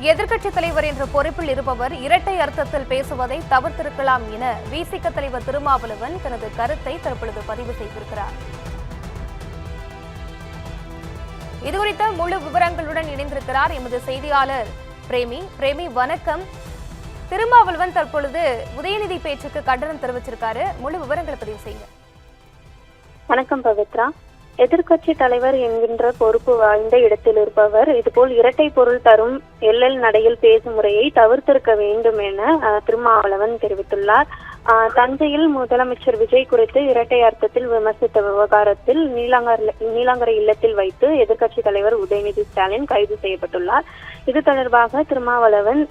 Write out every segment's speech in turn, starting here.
எதிர்க்கட்சித் தலைவர் என்ற பொறுப்பில் இருப்பவர் இரட்டை அர்த்தத்தில் பேசுவதை தவிர்த்திருக்கலாம் என விசிக தலைவர் திருமாவளவன் தனது கருத்தை தற்பொழுது பதிவு செய்திருக்கிறார். இதுகுறித்த முழு விவரங்களுடன் இணைந்திருக்கிறார் எமது செய்தியாளர் பிரேமி. வணக்கம். திருமாவளவன் தற்பொழுது உதயநிதி பேச்சுக்கு கண்டனம் தெரிவிச்சிருக்காரு. முழு விவரங்களை பதிவு செய்யுங்க. வணக்கம் பவித்ரா. எதிர்கட்சி தலைவர் என்கின்ற பொறுப்பு வாய்ந்த இடத்தில் இருப்பவர் இதுபோல் இரட்டை பொருள் தரும் எல்எல் நடையில் பேசும் முறையை தவிர்த்திருக்க வேண்டும் என திருமாவளவன் தெரிவித்துள்ளார். தஞ்சையில் முதலமைச்சர் விஜய் குறித்து இரட்டை அர்த்தத்தில் விமர்சித்த விவகாரத்தில் நீலாங்கரை இல்லத்தில் வைத்து எதிர்க்கட்சி தலைவர் உதயநிதி ஸ்டாலின் கைது செய்யப்பட்டுள்ளார். இது தொடர்பாக திருமாவளவன்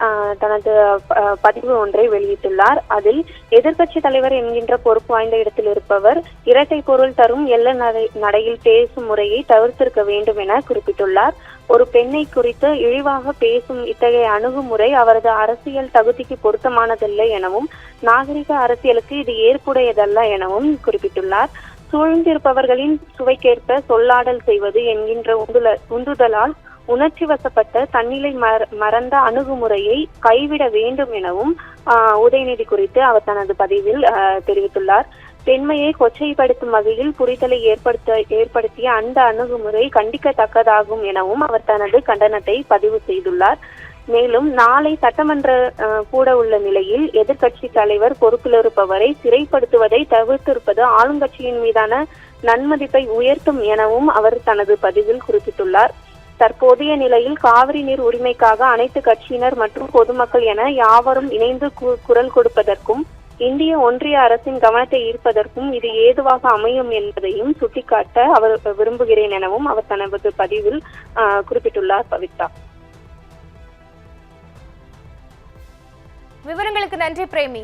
தனது பதிவு ஒன்றை வெளியிட்டுள்ளார். அதில் எதிர்க்கட்சி தலைவர் என்கின்ற பொறுப்பு வாய்ந்த இடத்தில் இருப்பவர் இரட்டை பொருள் தரும் எல்ல நடையில் பேசும் முறையை தவிர்த்திருக்க வேண்டும் என குறிப்பிட்டுள்ளார். ஒரு பெண்ணை குறித்து இழிவாக பேசும் இத்தகைய அணுகுமுறை அவரது அரசியல் தகுதிக்கு பொருத்தமானதில்லை எனவும் நாகரிக அரசியலுக்கு இது ஏற்புடையதல்ல எனவும் குறிப்பிட்டுள்ளார். சூழ்ந்திருப்பவர்களின் சுவைக்கேற்ப சொல்லாடல் செய்வது என்கின்ற உந்துதலால் உணர்ச்சி வசப்பட்ட தன்னிலை மறந்த அணுகுமுறையை கைவிட வேண்டும் எனவும் உதயநிதி குறித்து அவர் தனது பதிவில் தெரிவித்துள்ளார். பெண்மையை கொச்சைப்படுத்தும் வகையில் புரிதலை ஏற்படுத்திய அந்த அணுகுமுறை கண்டிக்கத்தக்கதாகும் எனவும் அவர் தனது கண்டனத்தை பதிவு செய்துள்ளார். மேலும் நாளை சட்டமன்ற கூட உள்ள நிலையில் எதிர்க்கட்சி தலைவர் பொறுப்பில் இருப்பவரை சிறைப்படுத்துவதை தவிர்த்திருப்பது ஆளுங்கட்சியின் மீதான நன்மதிப்பை உயர்த்தும் எனவும் அவர் தனது பதிவில் குறிப்பிட்டுள்ளார். தற்போதைய நிலையில் காவிரி நீர் உரிமைக்காக அனைத்து கட்சியினர் மற்றும் பொதுமக்கள் என யாவரும் இணைந்து குரல் கொடுப்பதற்கும் இந்திய ஒன்றிய அரசின் கவனத்தை ஈர்ப்பதற்கும் இது ஏதுவாக அமையும் என்பதையும் சுட்டிக்காட்ட அவர் விரும்புகிறேன் எனவும் அவர் தனது பதிவில் குறிப்பிட்டுள்ளார். பவித்ரா, விவரங்களுக்கு நன்றி பிரேமி.